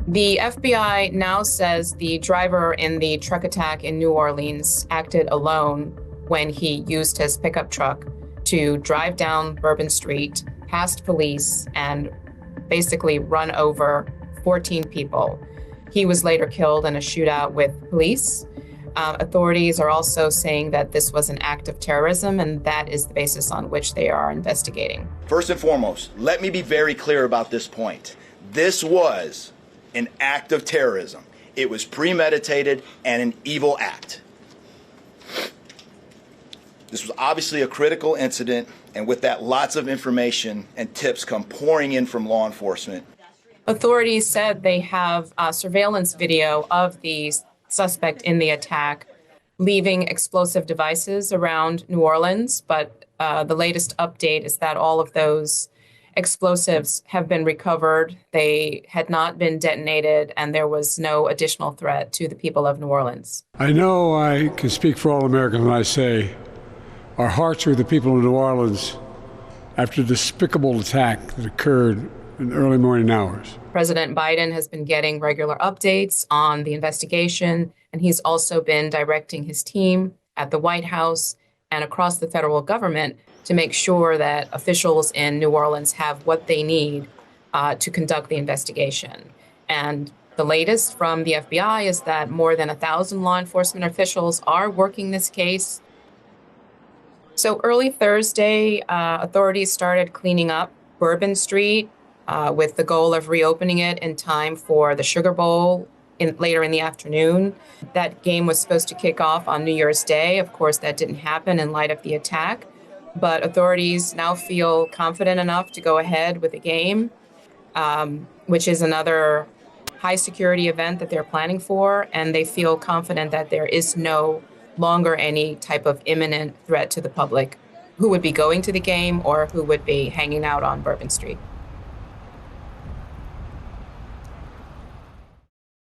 The FBI now says the driver in the truck attack in New Orleans acted alone when he used his pickup truck to drive down Bourbon Street past police and basically run over 14 people. He was later killed in a shootout with police. Authorities are also saying that this was an act of terrorism, and that is the basis on which they are investigating. First and foremost, let me be very clear about this point. This was an act of terrorism. It was premeditated and an evil act. This was obviously a critical incident, and with that, lots of information and tips come pouring in from law enforcement. Authorities said they have surveillance video of the suspect in the attack leaving explosive devices around New Orleans, but the latest update is that all of those explosives have been recovered. They had not been detonated, and there was no additional threat to the people of New Orleans. I know I can speak for all Americans when I say our hearts are with the people of New Orleans after the despicable attack that occurred in the early morning hours. President Biden has been getting regular updates on the investigation, and he's also been directing his team at the White House and across the federal government to make sure that officials in New Orleans have what they need to conduct the investigation. And the latest from the FBI is that more than 1,000 law enforcement officials are working this case. So early Thursday, authorities started cleaning up Bourbon Street with the goal of reopening it in time for the Sugar Bowl later in the afternoon. That game was supposed to kick off on New Year's Day. Of course, that didn't happen in light of the attack. But authorities now feel confident enough to go ahead with the game, which is another high security event that they're planning for. And they feel confident that there is no longer any type of imminent threat to the public who would be going to the game or who would be hanging out on Bourbon Street.